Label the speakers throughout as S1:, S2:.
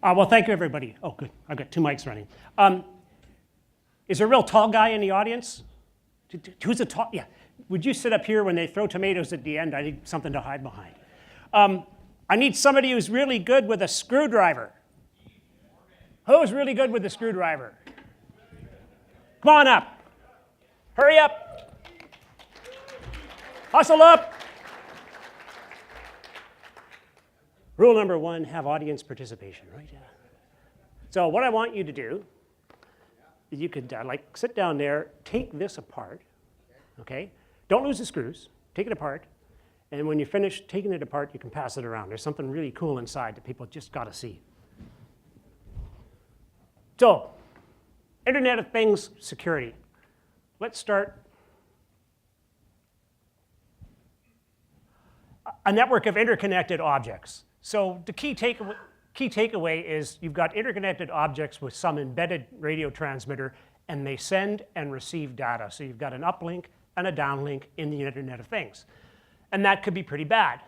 S1: Well, thank you, everybody. Oh, good. I've got two mics running. Is there a real tall guy in the audience? Who's a tall? Yeah. Would you sit up here when they throw tomatoes at the end? I need something to hide behind. I need somebody who's really good with a screwdriver. Who's really good with a screwdriver? Come on up. Hurry up. Hustle up. Rule number one, have audience participation, right? So what I want you to do, you could like sit down there, take this apart, okay? Don't lose the screws, take it apart, and when you're finished taking it apart, you can pass it around. There's something really cool inside that people just gotta see. So, Internet of Things security. Let's start. A network of interconnected objects. So the key takeaway is you've got interconnected objects with some embedded radio transmitter, and they send and receive data. So you've got an uplink and a downlink in the Internet of Things. And that could be pretty bad.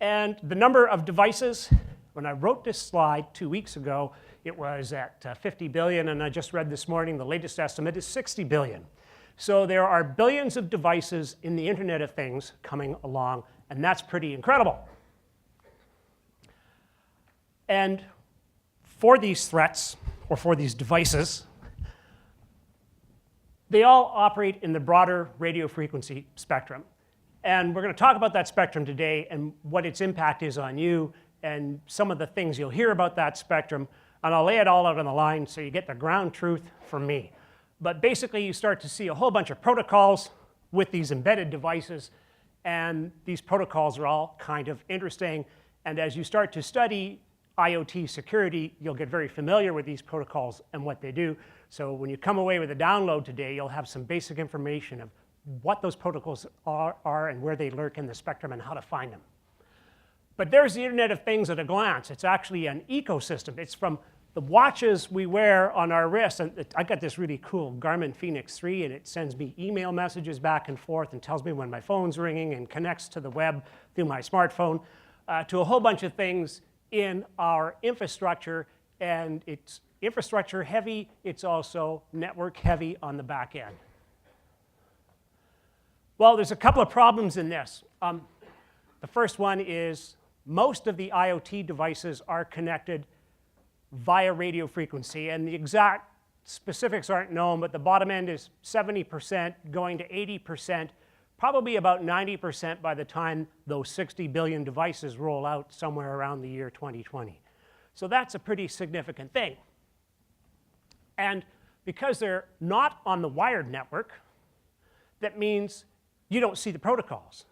S1: And the number of devices, when I wrote this slide 2 weeks ago, it was at 50 billion, and I just read this morning the latest estimate is 60 billion. So there are billions of devices in the Internet of Things coming along, and that's pretty incredible. And for these threats, or for these devices, they all operate in the broader radio frequency spectrum. And we're going to talk about that spectrum today and what its impact is on you and some of the things you'll hear about that spectrum. And I'll lay it all out on the line so you get the ground truth from me. But basically, you start to see a whole bunch of protocols with these embedded devices. And these protocols are all kind of interesting. And as you start to study IoT security, you'll get very familiar with these protocols and what they do. So when you come away with a download today, you'll have some basic information of what those protocols are and where they lurk in the spectrum and how to find them. But there's the Internet of Things at a glance. It's actually an ecosystem. It's from the watches we wear on our wrists. And I got this really cool Garmin Fenix 3, and it sends me email messages back and forth and tells me when my phone's ringing and connects to the web through my smartphone, to a whole bunch of things in our infrastructure. And it's infrastructure heavy. It's also network heavy on the back end. Well, there's a couple of problems in this. The first one is most of the IoT devices are connected via radio frequency, and the exact specifics aren't known, but the bottom end is 70% going to 80%, probably about 90% by the time those 60 billion devices roll out somewhere around the year 2020. So that's a pretty significant thing. And because they're not on the wired network, that means you don't see the protocols.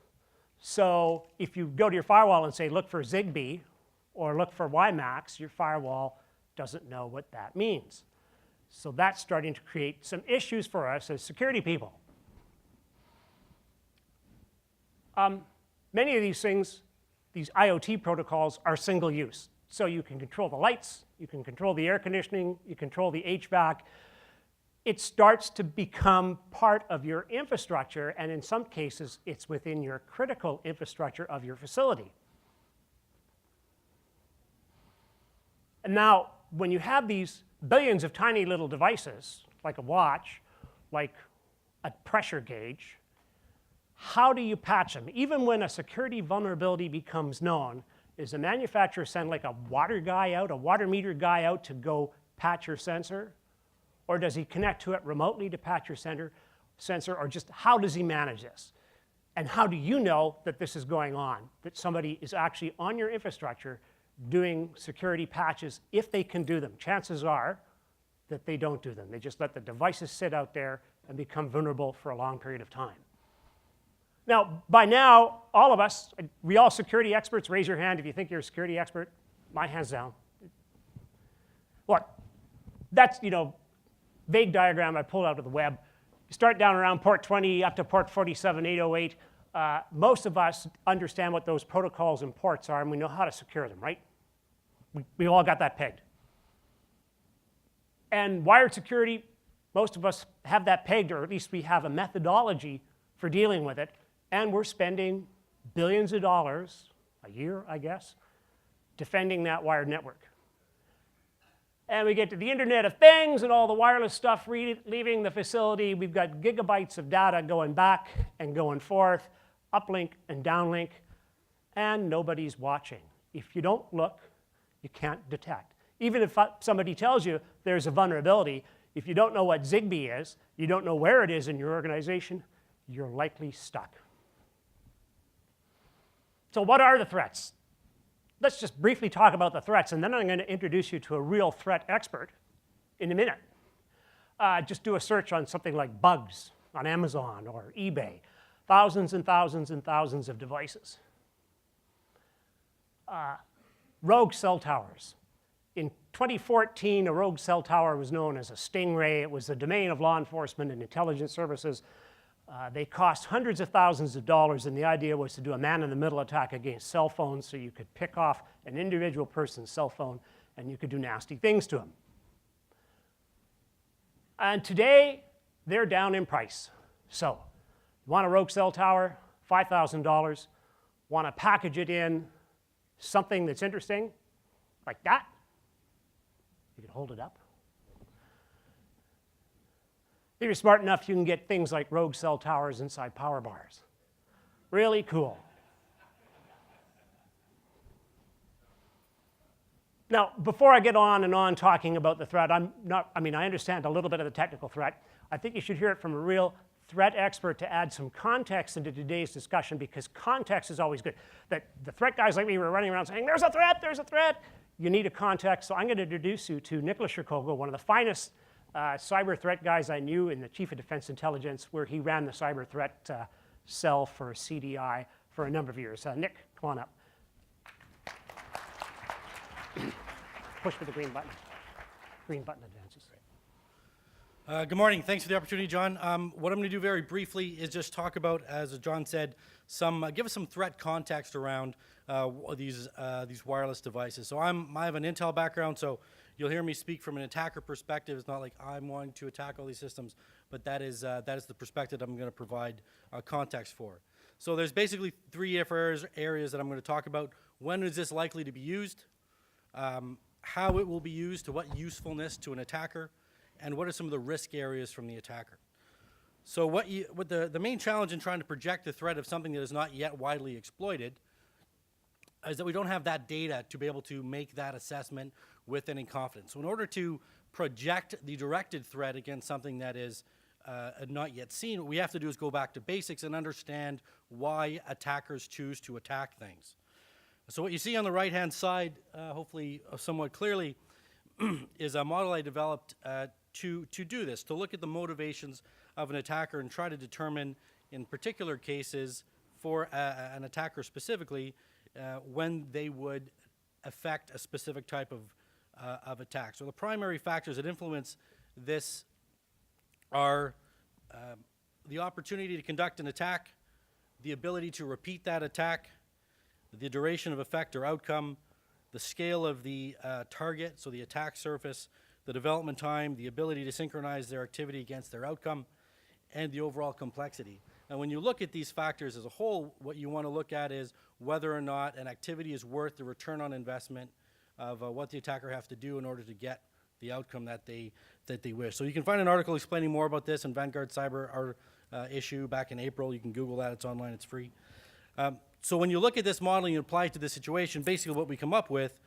S1: So if you go to your firewall and say, look for Zigbee or look for WiMAX, your firewall doesn't know what that means. So that's starting to create some issues for us as security people. Many of these things, these IoT protocols, are single use. So you can control the lights, you can control the air conditioning, you control the HVAC. It starts to become part of your infrastructure, and in some cases, it's within your critical infrastructure of your facility. And now, when you have these billions of tiny little devices, like a watch, like a pressure gauge, how do you patch them? Even when a security vulnerability becomes known, is the manufacturer send like a water guy out, a water meter guy out to go patch your sensor? Or does he connect to it remotely to patch your sensor? Or just how does he manage this? And how do you know that this is going on, that somebody is actually on your infrastructure doing security patches if they can do them? Chances are that they don't do them. They just let the devices sit out there and become vulnerable for a long period of time. Now, by now, all of us, we all security experts, raise your hand if you think you're a security expert. My hand's down. What? That's, vague diagram I pulled out of the web. You start down around port 20 up to port 47808. Most of us understand what those protocols and ports are, and we know how to secure them, right? We all got that pegged. And wired security, most of us have that pegged, or at least we have a methodology for dealing with it. And we're spending billions of dollars a year, I guess, defending that wired network. And we get to the Internet of Things and all the wireless stuff leaving the facility. We've got gigabytes of data going back and going forth, uplink and downlink, and nobody's watching. If you don't look, you can't detect. Even if somebody tells you there's a vulnerability, if you don't know what Zigbee is, you don't know where it is in your organization, you're likely stuck. So what are the threats? Let's just briefly talk about the threats, and then I'm going to introduce you to a real threat expert in a minute. Just do a search on something like bugs on Amazon or eBay. Thousands and thousands and thousands of devices. Rogue cell towers. In 2014, a rogue cell tower was known as a stingray. It was the domain of law enforcement and intelligence services. They cost hundreds of thousands of dollars, and the idea was to do a man-in-the-middle attack against cell phones, so you could pick off an individual person's cell phone and you could do nasty things to them. And today, they're down in price. So, you want a rogue cell tower? $5,000. Want to package it in something that's interesting, like that? You can hold it up. If you're smart enough, you can get things like rogue cell towers inside power bars. Really cool. Now, before I get on and on talking about the threat, I understand a little bit of the technical threat. I think you should hear it from a real threat expert to add some context into today's discussion, because context is always good. That the threat guys like me were running around saying, there's a threat, there's a threat. You need a context. So I'm going to introduce you to Nicholas Shirkogo, one of the finest cyber threat guys I knew in the Chief of Defense Intelligence, where he ran the cyber threat cell for CDI for a number of years. Nick, come on up. Push for the green button. Green button advances.
S2: Good morning. Thanks for the opportunity, John. What I'm going to do very briefly is just talk about, as John said, give us some threat context around these wireless devices. So I have an Intel background, so you'll hear me speak from an attacker perspective. It's not like I'm wanting to attack all these systems, but that is the perspective I'm going to provide context for. So there's basically three areas that I'm going to talk about. When is this likely to be used? How it will be used, to what usefulness to an attacker, and what are some of the risk areas from the attacker. So the main challenge in trying to project the threat of something that is not yet widely exploited is that we don't have that data to be able to make that assessment with any confidence. So in order to project the directed threat against something that is not yet seen, what we have to do is go back to basics and understand why attackers choose to attack things. So what you see on the right-hand side, hopefully somewhat clearly, is a model I developed to do this, to look at the motivations of an attacker and try to determine, in particular cases, for an attacker specifically, when they would affect a specific type of attack. So the primary factors that influence this are the opportunity to conduct an attack, the ability to repeat that attack, the duration of effect or outcome, the scale of the target, so the attack surface, the development time, the ability to synchronize their activity against their outcome, and the overall complexity. And when you look at these factors as a whole, what you want to look at is whether or not an activity is worth the return on investment of what the attacker has to do in order to get the outcome that they wish. So you can find an article explaining more about this in Vanguard Cyber issue back in April. You can Google that. It's online. It's free. So when you look at this model and you apply it to this situation, basically what we come up with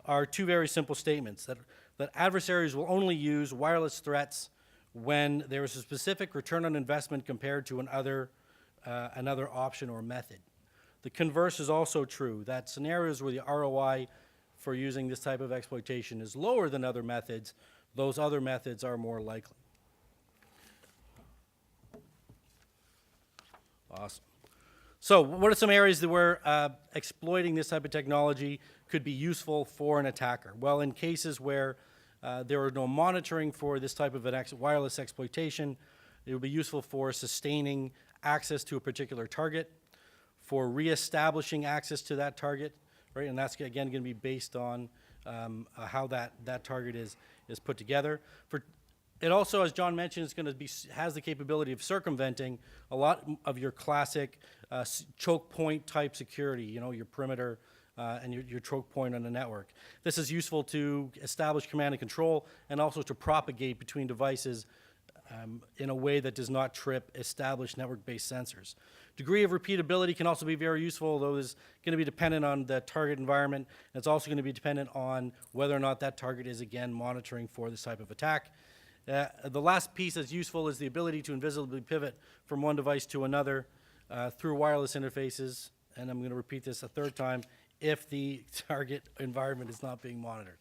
S2: are two very simple statements, that adversaries will only use wireless threats when there is a specific return on investment compared to another option or method. The converse is also true, that scenarios where the ROI for using this type of exploitation is lower than other methods, those other methods are more likely. Awesome. So what are some areas where exploiting this type of technology could be useful for an attacker? Well, in cases where there are no monitoring for this type of wireless exploitation, it would be useful for sustaining access to a particular target, for reestablishing access to that target, right? And that's, again, going to be based on how that target is put together. It also, as John mentioned, has the capability of circumventing a lot of your classic choke point type security, your perimeter and your choke point on the network. This is useful to establish command and control and also to propagate between devices in a way that does not trip established network-based sensors. Degree of repeatability can also be very useful, although it's going to be dependent on the target environment. And it's also going to be dependent on whether or not that target is, again, monitoring for this type of attack. The last piece that's useful is the ability to invisibly pivot from one device to another through wireless interfaces. And I'm going to repeat this a third time, if the target environment is not being monitored.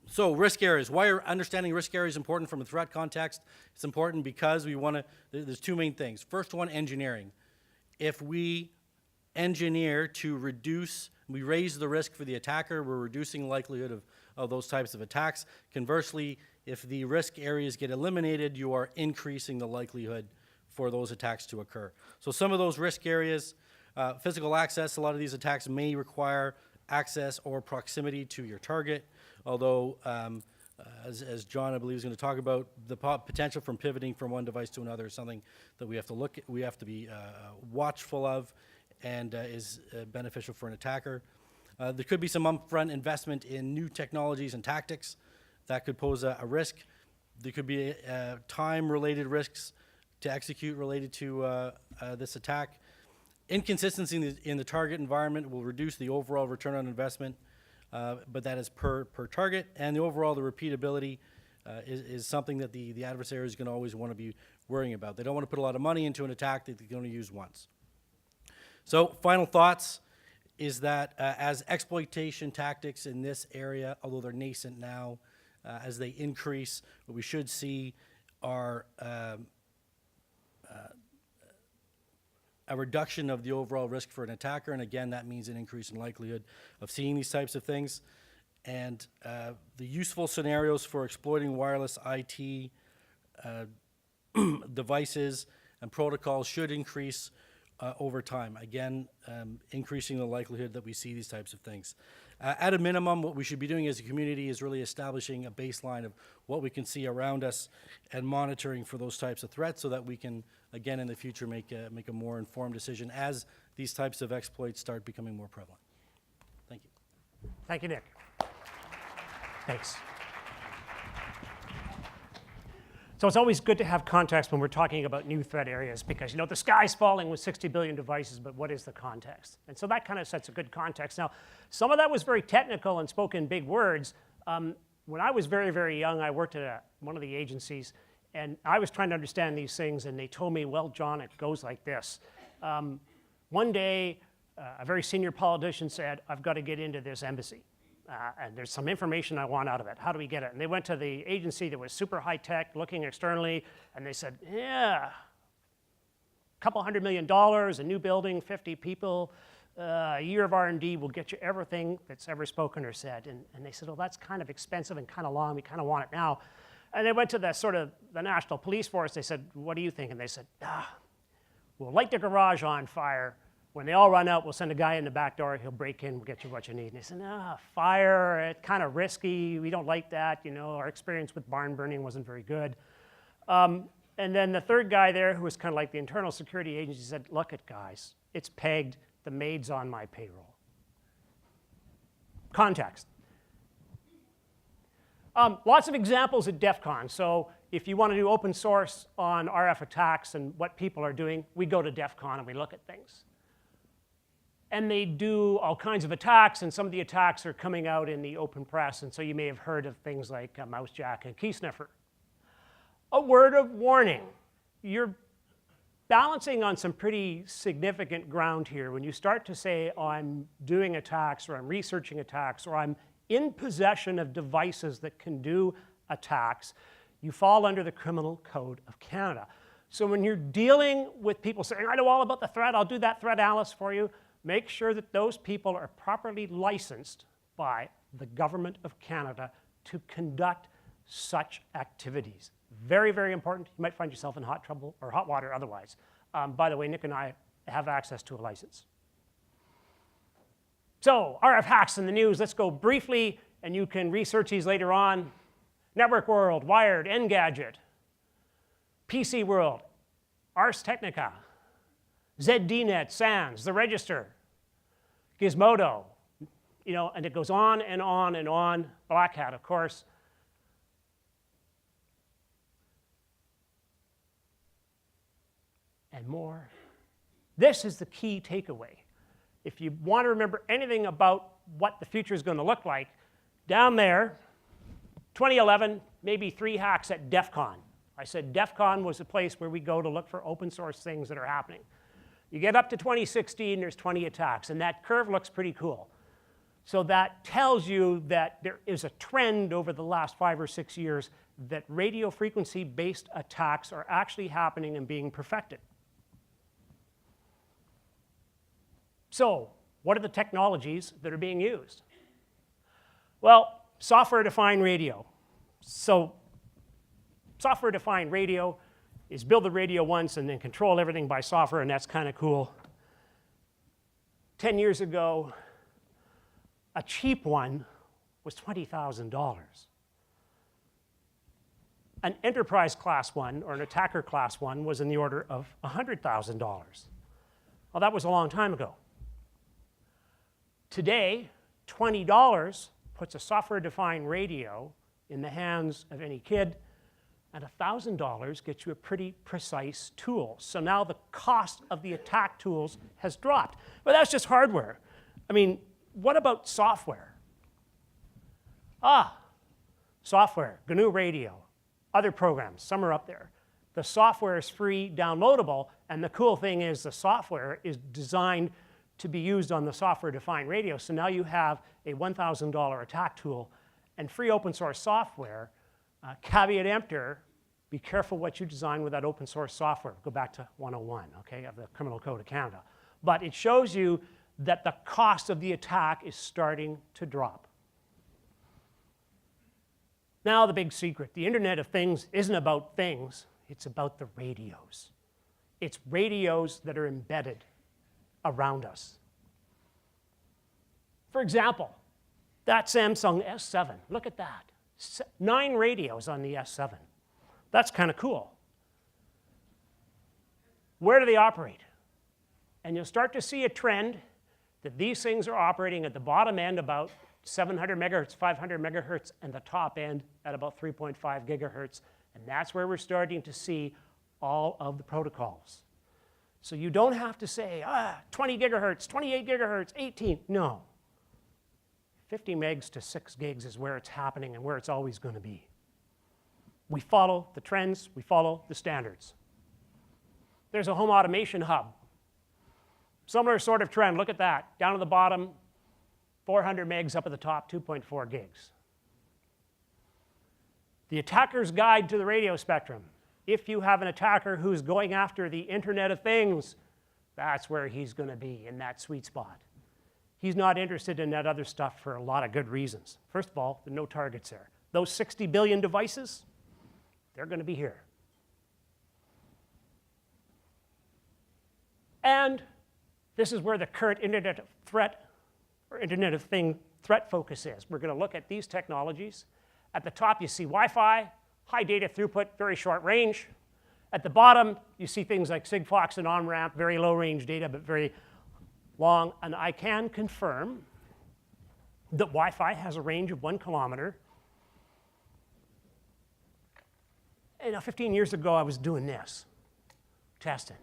S2: So risk areas. Why are understanding risk areas important from a threat context? It's important because we want to, there's two main things. First one, engineering. If we engineer to reduce, we raise the risk for the attacker, we're reducing the likelihood of those types of attacks. Conversely, if the risk areas get eliminated, you are increasing the likelihood for those attacks to occur. So some of those risk areas, physical access, a lot of these attacks may require access or proximity to your target. Although, as John, I believe, is going to talk about, the potential from pivoting from one device to another is something that we have to look at, we have to be watchful of, and is beneficial for an attacker. There could be some upfront investment in new technologies and tactics that could pose a risk. There could be time-related risks to execute related to this attack. Inconsistency in the target environment will reduce the overall return on investment. But that is per target, and the repeatability is something that the adversary is going to always want to be worrying about. They don't want to put a lot of money into an attack that they're going to use once. So final thoughts is that as exploitation tactics in this area, although they're nascent now, as they increase, what we should see are a reduction of the overall risk for an attacker, and again, that means an increase in likelihood of seeing these types of things. And the useful scenarios for exploiting wireless IT devices and protocols should increase over time. Again, increasing the likelihood that we see these types of things. At a minimum, what we should be doing as a community is really establishing a baseline of what we can see around us and monitoring for those types of threats so that we can, again, in the future, make a more informed decision as these types of exploits start becoming more prevalent. Thank you.
S1: Thank you, Nick. Thanks. So it's always good to have context when we're talking about new threat areas because, you know, the sky's falling with 60 billion devices, but what is the context? And so that kind of sets a good context. Now, some of that was very technical and spoke in big words. When I was very, very young, I worked at one of the agencies, and I was trying to understand these things, and they told me, well, John, it goes like this. One day, a very senior politician said, I've got to get into this embassy. And there's some information I want out of it. How do we get it? And they went to the agency that was super high tech, looking externally, and they said, yeah, a couple $100 million, a new building, 50 people, a year of R&D will get you everything that's ever spoken or said. And they said, well, that's kind of expensive and kind of long. We kind of want it now. And they went to the National Police Force. They said, what do you think? And they said, we'll light the garage on fire. When they all run out, we'll send a guy in the back door. He'll break in, we'll get you what you need. And they said, fire, it's kind of risky. We don't like that. You know, our experience with barn burning wasn't very good. And then the third guy there, who was kind of like the internal security agency, said, look it, guys, it's pegged. The maid's on my payroll. Context. Lots of examples at DEF CON. So if you want to do open source on RF attacks and what people are doing, we go to DEF CON and we look at things. And they do all kinds of attacks, and some of the attacks are coming out in the open press, and so you may have heard of things like Mousejack and Key Sniffer. A word of warning. You're balancing on some pretty significant ground here when you start to say, oh, I'm doing attacks, or I'm researching attacks, or I'm in possession of devices that can do attacks. You fall under the Criminal Code of Canada. So when you're dealing with people saying, I know all about the threat, I'll do that threat analysis for you, make sure that those people are properly licensed by the Government of Canada to conduct such activities. Very, very important. You might find yourself in hot trouble or hot water otherwise. By the way, Nick and I have access to a license. So, RF hacks in the news. Let's go briefly, and you can research these later on. Network World, Wired, Engadget, PC World, Ars Technica, ZDNet, SANS, the register, Gizmodo, you know, and it goes on and on and on. Black Hat, of course. And more. This is the key takeaway. If you want to remember anything about what the future is going to look like, down there, 2011, maybe 3 hacks at DEF CON. I said DEF CON was a place where we go to look for open source things that are happening. You get up to 2016, there's 20 attacks, and that curve looks pretty cool. So that tells you that there is a trend over the last 5 or 6 years that radio frequency-based attacks are actually happening and being perfected. So what are the technologies that are being used? Well, software-defined radio. So software-defined radio is build the radio once and then control everything by software, and that's kind of cool. 10 years ago, a cheap one was $20,000. An enterprise class one or an attacker class one was in the order of $100,000. Well, that was a long time ago. Today, $20 puts a software-defined radio in the hands of any kid, and $1,000 gets you a pretty precise tool. So now the cost of the attack tools has dropped. But that's just hardware. I mean, what about software? Software, GNU Radio, other programs, some are up there. The software is free, downloadable, and the cool thing is the software is designed to be used on the software-defined radio. So now you have a $1,000 attack tool and free open source software. Caveat emptor, be careful what you design with that open source software. Go back to 101, okay, of the Criminal Code of Canada. But it shows you that the cost of the attack is starting to drop. Now the big secret, the Internet of Things isn't about things, it's about the radios. It's radios that are embedded around us. For example, that Samsung S7, look at that. 9 radios on the S7. That's kind of cool. Where do they operate? And you'll start to see a trend that these things are operating at the bottom end about 700 megahertz, 500 megahertz, and the top end at about 3.5 gigahertz. And that's where we're starting to see all of the protocols. So you don't have to say, 20 gigahertz, 28 gigahertz, 18. No. 50 megs to 6 gigs is where it's happening and where it's always going to be. We follow the trends, we follow the standards. There's a home automation hub. Similar sort of trend, look at that. Down at the bottom, 400 megs, up at the top, 2.4 gigs. The attacker's guide to the radio spectrum. If you have an attacker who's going after the Internet of Things, that's where he's going to be, in that sweet spot. He's not interested in that other stuff for a lot of good reasons. First of all, there are no targets there. Those 60 billion devices, they're going to be here. And this is where the current Internet of Threat or Internet of Thing threat focus is. We're going to look at these technologies. At the top, you see Wi-Fi, high data throughput, very short range. At the bottom, you see things like Sigfox and on-ramp, very low range data, but very long. And I can confirm that Wi-Fi has a range of 1 kilometer. You know, 15 years ago, I was doing this, testing.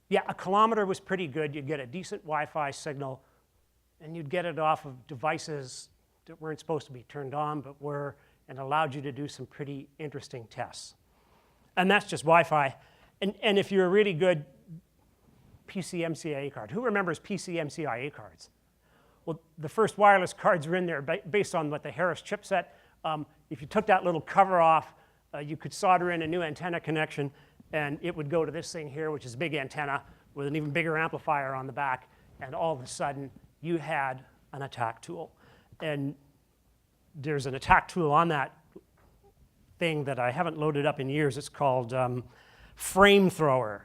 S1: Yeah, 1 kilometer was pretty good. You'd get a decent Wi-Fi signal, and you'd get it off of devices that weren't supposed to be turned on, but were, and allowed you to do some pretty interesting tests. And that's just Wi-Fi. And if you're a really good PCMCIA card, who remembers PCMCIA cards? Well, the first wireless cards are in there based on what the Harris chipset. If you took that little cover off, you could solder in a new antenna connection, and it would go to this thing here, which is a big antenna with an even bigger amplifier on the back, and all of a sudden, you had an attack tool. And there's an attack tool on that thing that I haven't loaded up in years. It's called Flamethrower.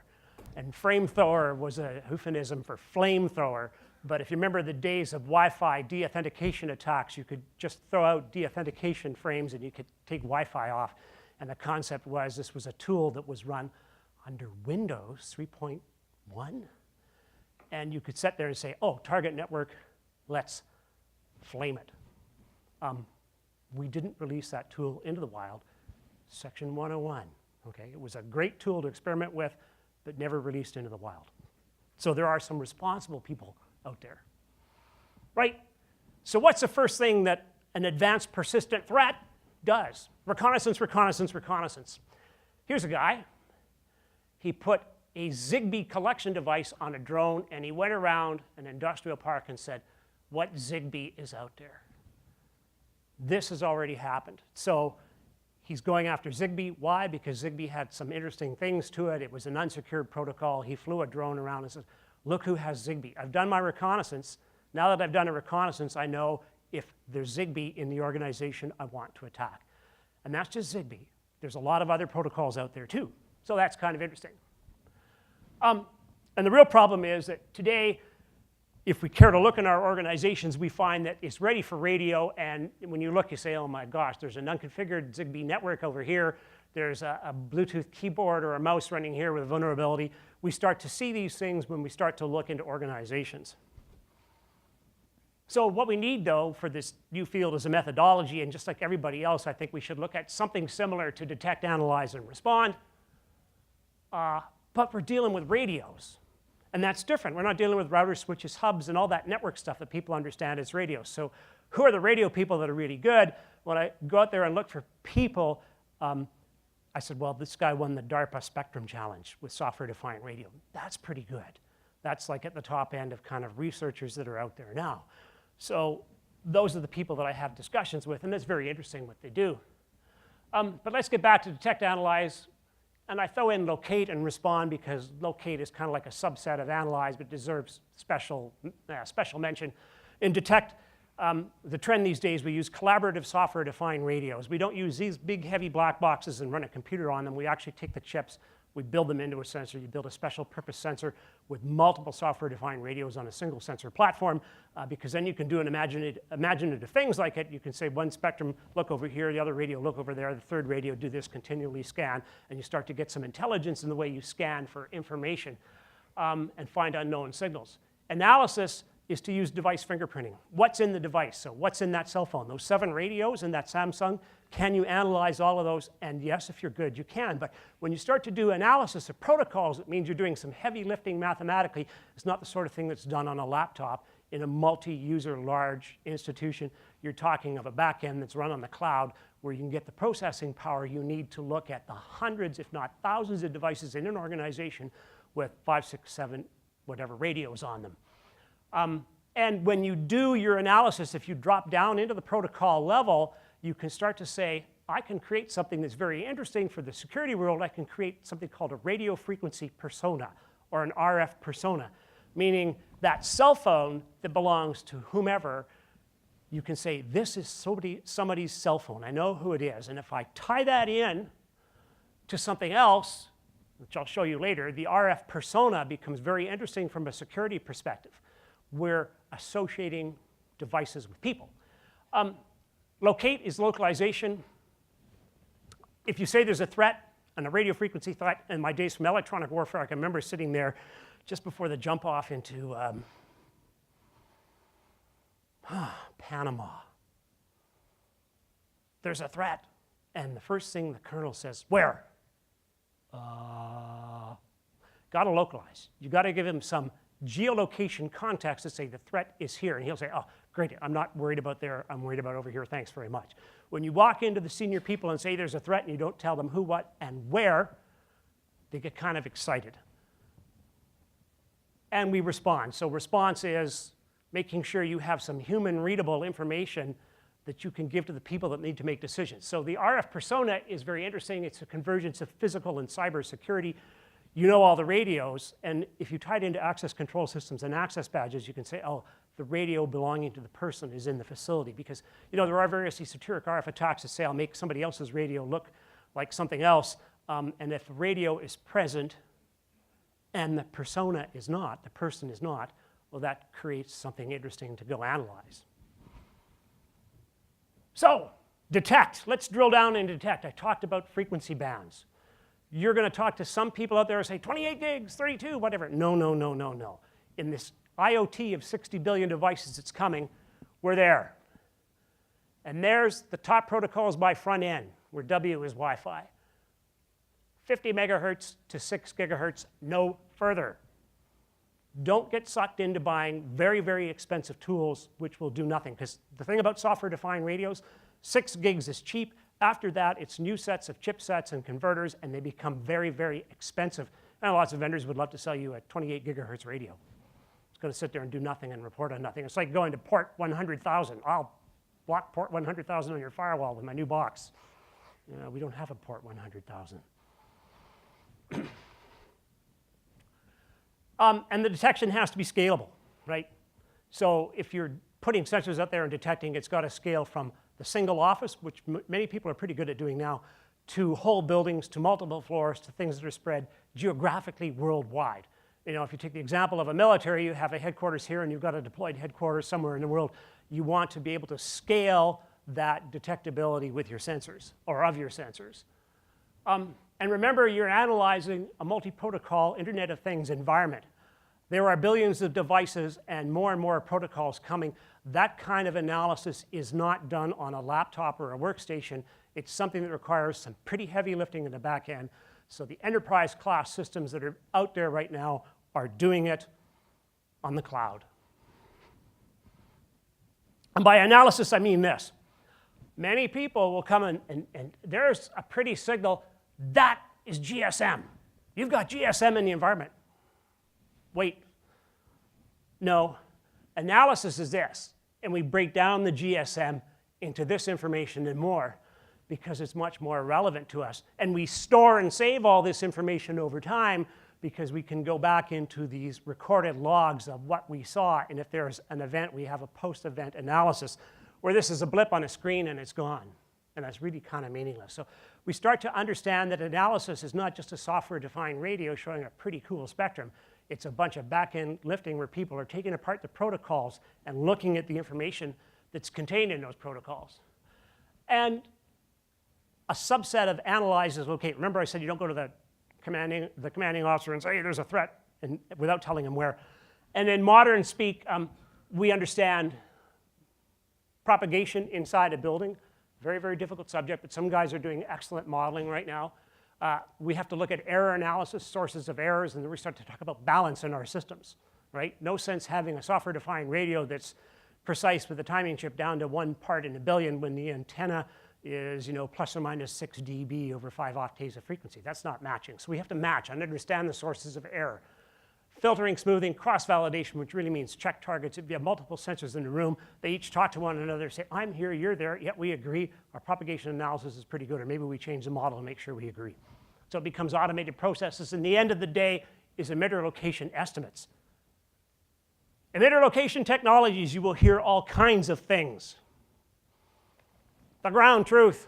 S1: And Flamethrower was a euphemism for flamethrower. But if you remember the days of Wi-Fi deauthentication attacks, you could just throw out deauthentication frames and you could take Wi-Fi off. And the concept was this was a tool that was run under Windows 3.1 1. And you could sit there and say, oh, target network, let's flame it. We didn't release that tool into the wild. Section 101. Okay, it was a great tool to experiment with, but never released into the wild. So there are some responsible people out there. Right? So what's the first thing that an advanced persistent threat does? Reconnaissance, reconnaissance, reconnaissance. Here's a guy. He put a Zigbee collection device on a drone, and he went around an industrial park and said, what Zigbee is out there? This has already happened. So he's going after Zigbee. Why? Because Zigbee had some interesting things to it. It was an unsecured protocol. He flew a drone around and said, look who has Zigbee. I've done my reconnaissance. Now that I've done a reconnaissance, I know if there's Zigbee in the organization I want to attack. And that's just Zigbee. There's a lot of other protocols out there too. So that's kind of interesting. And the real problem is that today, if we care to look in our organizations, we find that it's ready for radio, and when you look, you say, oh my gosh, there's an unconfigured Zigbee network over here, there's a Bluetooth keyboard or a mouse running here with a vulnerability. We start to see these things when we start to look into organizations. So what we need, though, for this new field is a methodology, and just like everybody else, I think we should look at something similar to detect, analyze, and respond. But we're dealing with radios. And that's different. We're not dealing with routers, switches, hubs, and all that network stuff that people understand as radios. So who are the radio people that are really good? When I go out there and look for people, I said, well, this guy won the DARPA Spectrum Challenge with software-defined radio. That's pretty good. That's like at the top end of kind of researchers that are out there now. So those are the people that I have discussions with, and it's very interesting what they do. But let's get back to detect, analyze. And I throw in locate and respond because locate is kind of like a subset of analyze, but deserves special mention. In detect, the trend these days, we use collaborative software-defined radios. We don't use these big, heavy black boxes and run a computer on them. We actually take the chips, we build them into a sensor. You build a special purpose sensor with multiple software-defined radios on a single sensor platform, because then you can do an imaginative things like it. You can say one spectrum, look over here, the other radio, look over there, the third radio, do this, continually scan, and you start to get some intelligence in the way you scan for information and find unknown signals. Analysis is to use device fingerprinting. What's in the device? So what's in that cell phone? Those 7 radios in that Samsung, can you analyze all of those? And yes, if you're good, you can. But when you start to do analysis of protocols, it means you're doing some heavy lifting mathematically. It's not the sort of thing that's done on a laptop in a multi-user large institution. You're talking of a backend that's run on the cloud where you can get the processing power you need to look at the hundreds, if not thousands of devices in an organization with 5, 6, 7, whatever radios on them. And when you do your analysis, if you drop down into the protocol level, you can start to say, I can create something that's very interesting for the security world. I can create something called a radio frequency persona or an RF persona, meaning that cell phone that belongs to whomever, you can say, this is somebody's cell phone. I know who it is. And if I tie that in to something else, which I'll show you later, the RF persona becomes very interesting from a security perspective. We're associating devices with people. Locate is localization. If you say there's a threat, and a radio frequency threat, in my days from electronic warfare, I can remember sitting there just before the jump off into Panama. There's a threat, and the first thing the colonel says, where? Got to localize. You got to give him some geolocation context to say the threat is here, and he'll say, oh, great, I'm not worried about there, I'm worried about over here, thanks very much. When you walk into the senior people and say there's a threat and you don't tell them who, what, and where, they get kind of excited. And we respond. So response is making sure you have some human readable information that you can give to the people that need to make decisions. So the RF persona is very interesting. It's a convergence of physical and cyber security. You know all the radios, and if you tie it into access control systems and access badges, you can say, oh, the radio belonging to the person is in the facility. Because there are various esoteric RF attacks that say, I'll make somebody else's radio look like something else. And if the radio is present and the persona is not, the person is not, well, that creates something interesting to go analyze. So, detect. Let's drill down and detect. I talked about frequency bands. You're going to talk to some people out there and say 28 gigs, 32, whatever. No, no, no, no, no. In this IoT of 60 billion devices that's coming, we're there. And there's the top protocols by front end, where W is Wi-Fi. 50 megahertz to 6 gigahertz, no further. Don't get sucked into buying very, very expensive tools which will do nothing. Because the thing about software-defined radios, 6 gigs is cheap. After that, it's new sets of chipsets and converters, and they become very, very expensive. And lots of vendors would love to sell you a 28 gigahertz radio. It's going to sit there and do nothing and report on nothing. It's like going to port 100,000. I'll block port 100,000 on your firewall with my new box. You know, we don't have a port 100,000. And the detection has to be scalable, right? So if you're putting sensors out there and detecting, it's got to scale from the single office, which many people are pretty good at doing now, to whole buildings, to multiple floors, to things that are spread geographically worldwide. You know, if you take the example of a military, you have a headquarters here and you've got a deployed headquarters somewhere in the world. You want to be able to scale that detectability with your sensors, or of your sensors. And remember, you're analyzing a multi-protocol Internet of Things environment. There are billions of devices and more protocols coming. That kind of analysis is not done on a laptop or a workstation. It's something that requires some pretty heavy lifting in the back end. So the enterprise class systems that are out there right now are doing it on the cloud. And by analysis, I mean this. Many people will come and there's a pretty signal. That is GSM. You've got GSM in the environment. Wait. No. Analysis is this. And we break down the GSM into this information and more because it's much more relevant to us. And we store and save all this information over time because we can go back into these recorded logs of what we saw. And if there's an event, we have a post-event analysis where this is a blip on a screen and it's gone. And that's really kind of meaningless. So we start to understand that analysis is not just a software-defined radio showing a pretty cool spectrum. It's a bunch of back-end lifting where people are taking apart the protocols and looking at the information that's contained in those protocols. And a subset of analyzes locate. Remember I said you don't go to the commanding officer and say, hey, there's a threat, and without telling him where. And in modern speak, we understand propagation inside a building. Very, very difficult subject, but some guys are doing excellent modeling right now. We have to look at error analysis, sources of errors, and then we start to talk about balance in our systems, right? No sense having a software-defined radio that's precise with the timing chip down to 1 part in a billion when the antenna is, you know, plus or minus 6 dB over 5 octaves of frequency. That's not matching. So we have to match and understand the sources of error. Filtering, smoothing, cross-validation, which really means check targets. If you have multiple sensors in the room, they each talk to one another, say, I'm here, you're there, yet we agree. Our propagation analysis is pretty good, or maybe we change the model and make sure we agree. So it becomes automated processes, and the end of the day is emitter location estimates. Emitter location technologies, you will hear all kinds of things. The ground truth.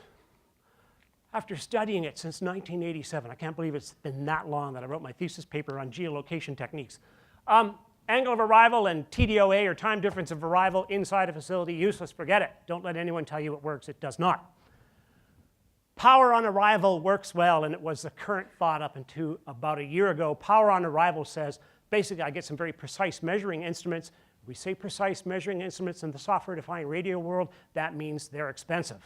S1: After studying it since 1987, I can't believe it's been that long that I wrote my thesis paper on geolocation techniques. Angle of arrival and TDOA, or time difference of arrival inside a facility, useless, forget it. Don't let anyone tell you it works, it does not. Power on arrival works well, and it was the current thought up until about a year ago. Power on arrival says, basically I get some very precise measuring instruments. We say precise measuring instruments in the software-defined radio world, that means they're expensive.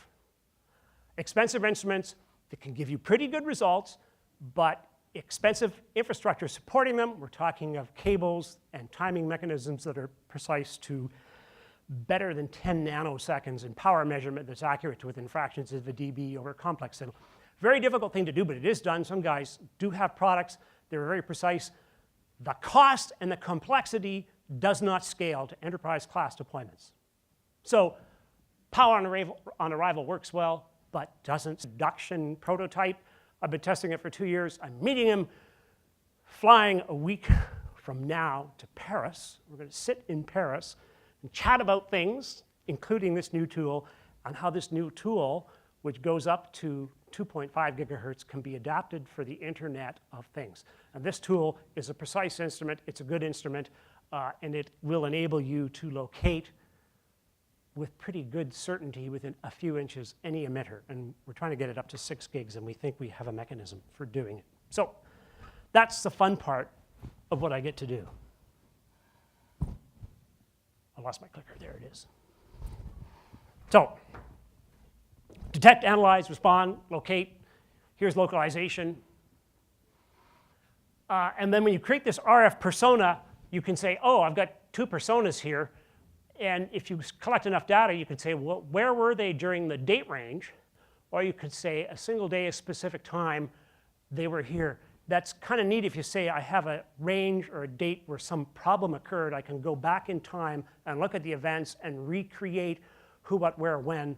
S1: Expensive instruments that can give you pretty good results, but expensive infrastructure supporting them. We're talking of cables and timing mechanisms that are precise to better than 10 nanoseconds in power measurement that's accurate to within fractions of a dB over a complex signal. Very difficult thing to do, but it is done. Some guys do have products that are very precise. The cost and the complexity does not scale to enterprise class deployments. So power on arrival works well, but doesn't. Induction prototype, I've been testing it for 2 years. I'm meeting him flying a week from now to Paris. We're going to sit in Paris and chat about things, including this new tool, and how this new tool, which goes up to 2.5 gigahertz, can be adapted for the Internet of Things. And this tool is a precise instrument, it's a good instrument, and it will enable you to locate with pretty good certainty within a few inches any emitter. And we're trying to get it up to 6 gigs, and we think we have a mechanism for doing it. So that's the fun part of what I get to do. I lost my clicker. There it is. So detect, analyze, respond, locate. Here's localization. And then when you create this RF persona, you can say, oh, I've got 2 personas here. And if you collect enough data, you can say, well, where were they during the date range? Or you could say a single day, a specific time, they were here. That's kind of neat if you say I have a range or a date where some problem occurred. I can go back in time and look at the events and recreate who, what, where, when,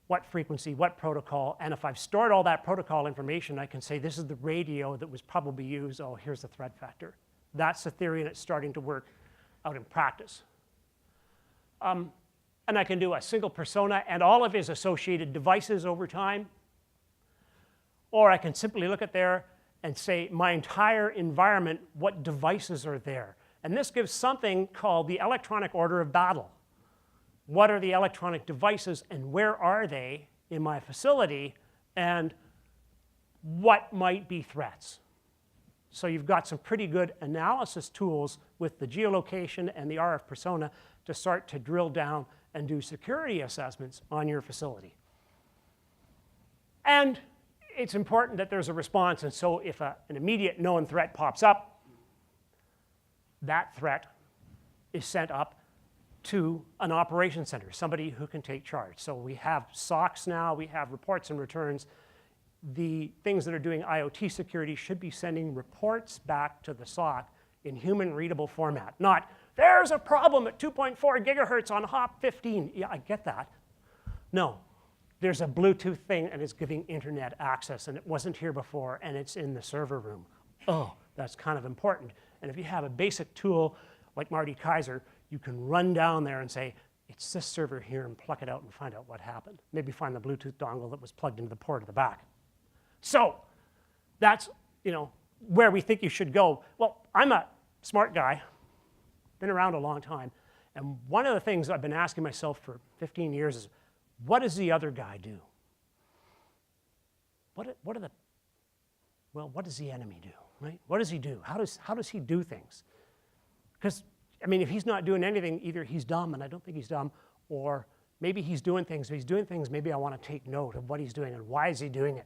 S1: what frequency, what protocol. And if I've stored all that protocol information, I can say this is the radio that was probably used. Oh, here's the threat vector. That's the theory, and it's starting to work out in practice. And I can do a single persona and all of his associated devices over time. Or I can simply look at there and say my entire environment, what devices are there. And this gives something called the electronic order of battle. What are the electronic devices and where are they in my facility, and what might be threats? So you've got some pretty good analysis tools with the geolocation and the RF persona to start to drill down and do security assessments on your facility. And it's important that there's a response, and so if an immediate known threat pops up, that threat is sent up to an operations center, somebody who can take charge. So we have SOCs now, we have reports and returns. The things that are doing IoT security should be sending reports back to the SOC in human-readable format. Not, there's a problem at 2.4 gigahertz on hop 15. Yeah, I get that. No, there's a Bluetooth thing, and it's giving internet access, and it wasn't here before, and it's in the server room. Oh, that's kind of important. And if you have a basic tool like Marty Kaiser, you can run down there and say, it's this server here, and pluck it out and find out what happened. Maybe find the Bluetooth dongle that was plugged into the port at the back. So that's, where we think you should go. Well, I'm a smart guy, been around a long time, and one of the things I've been asking myself for 15 years is, what does the other guy do? What does the enemy do, right? What does he do? How does he do things? Because, if he's not doing anything, either he's dumb, and I don't think he's dumb, or maybe he's doing things. If he's doing things, maybe I want to take note of what he's doing and why is he doing it.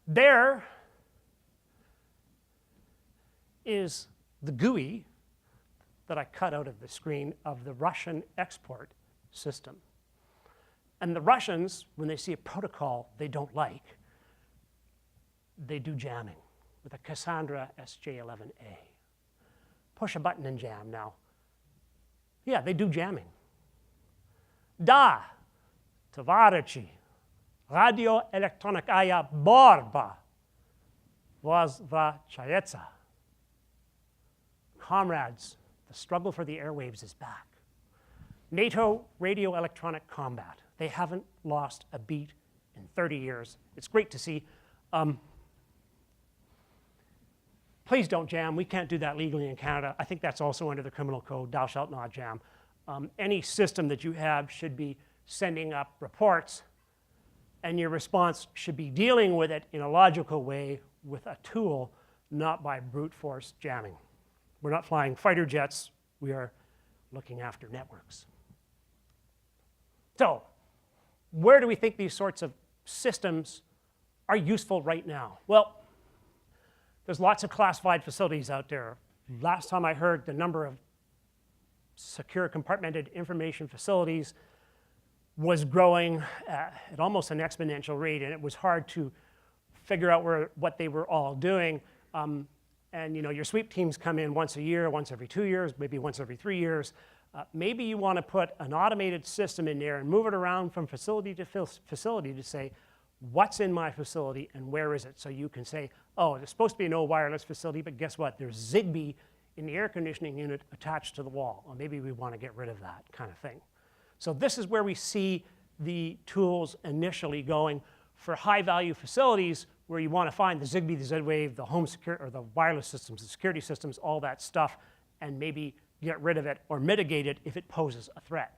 S1: There is the GUI that I cut out of the screen of the Russian export system. And the Russians, when they see a protocol they don't like, they do jamming with a Cassandra SJ11A. Push a button and jam now. Yeah, they do jamming. Da, tovarichy, radio elektronikaya borba возвращается. Comrades, the struggle for the airwaves is back. NATO radio electronic combat. They haven't lost a beat in 30 years. It's great to see. Please don't jam. We can't do that legally in Canada. I think that's also under the criminal code, thou shalt not jam. Any system that you have should be sending up reports, and your response should be dealing with it in a logical way with a tool, not by brute force jamming. We're not flying fighter jets. We are looking after networks. So, where do we think these sorts of systems are useful right now? Well, there's lots of classified facilities out there. Last time I heard, the number of secure compartmented information facilities was growing at almost an exponential rate, and it was hard to figure out what they were all doing. And your sweep teams come in once a year, once every 2 years, maybe once every 3 years. Maybe you want to put an automated system in there and move it around from facility to facility to say, what's in my facility and where is it? So you can say, oh, there's supposed to be no wireless facility, but guess what? There's Zigbee in the air conditioning unit attached to the wall. Or maybe we want to get rid of that kind of thing. So this is where we see the tools initially going for high-value facilities where you want to find the Zigbee, the Z-Wave, the home security, or the wireless systems, the security systems, all that stuff, and maybe get rid of it or mitigate it if it poses a threat.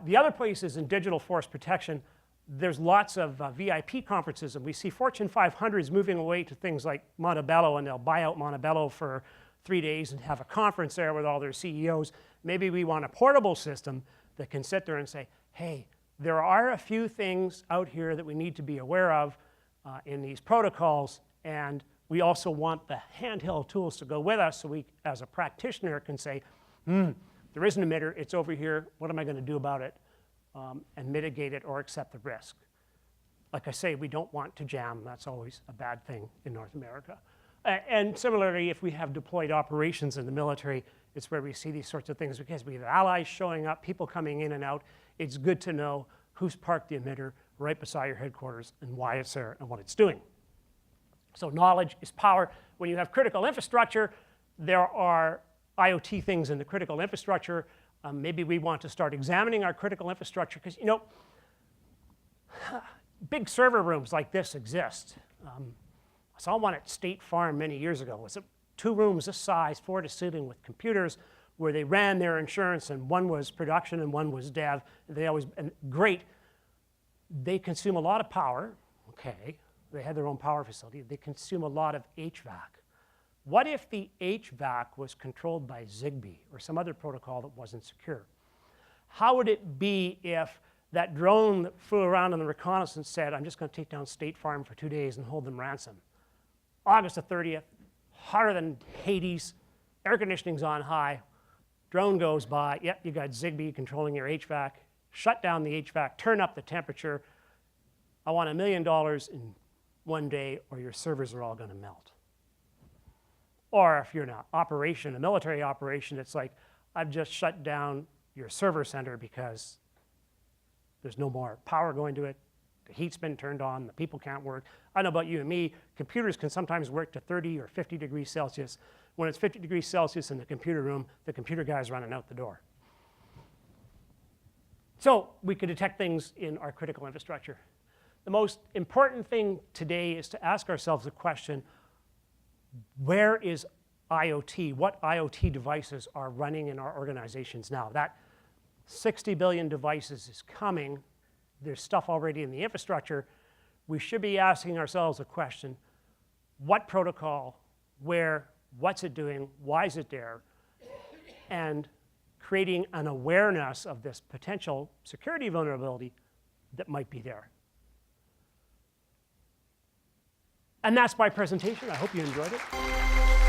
S1: The other place is in digital force protection. There's lots of VIP conferences, and we see Fortune 500s moving away to things like Montebello, and they'll buy out Montebello for 3 days and have a conference there with all their CEOs. Maybe we want a portable system that can sit there and say, hey, there are a few things out here that we need to be aware of in these protocols, and we also want the handheld tools to go with us so we, as a practitioner, can say, there is an emitter, it's over here, what am I going to do about it? And mitigate it or accept the risk. Like I say, we don't want to jam. That's always a bad thing in North America. And similarly, if we have deployed operations in the military, it's where we see these sorts of things because we have allies showing up, people coming in and out. It's good to know who's parked the emitter right beside your headquarters and why it's there and what it's doing. So knowledge is power. When you have critical infrastructure, there are IoT things in the critical infrastructure. Maybe we want to start examining our critical infrastructure because, you know, big server rooms like this exist. I saw one at State Farm many years ago. It was 2 rooms this size, 4 to sitting with computers where they ran their insurance, and one was production and one was dev. They always, and great. They consume a lot of power. Okay, they had their own power facility. They consume a lot of HVAC. What if the HVAC was controlled by Zigbee or some other protocol that wasn't secure? How would it be if that drone that flew around in the reconnaissance said, I'm just going to take down State Farm for 2 days and hold them ransom? August the 30th, hotter than Hades, air conditioning's on high, drone goes by, yep, you got Zigbee controlling your HVAC, shut down the HVAC, turn up the temperature. I want $1 million in 1 day or your servers are all going to melt. Or if you're in an operation, a military operation, it's like, I've just shut down your server center because there's no more power going to it. The heat's been turned on. The people can't work. I don't know about you and me. Computers can sometimes work to 30 or 50 degrees Celsius. When it's 50 degrees Celsius in the computer room, the computer guy's running out the door. So we can detect things in our critical infrastructure. The most important thing today is to ask ourselves the question, where is IoT? What IoT devices are running in our organizations now? That 60 billion devices is coming. There's stuff already in the infrastructure. We should be asking ourselves a question, what protocol, where, what's it doing, why is it there? And creating an awareness of this potential security vulnerability that might be there. And that's my presentation. I hope you enjoyed it.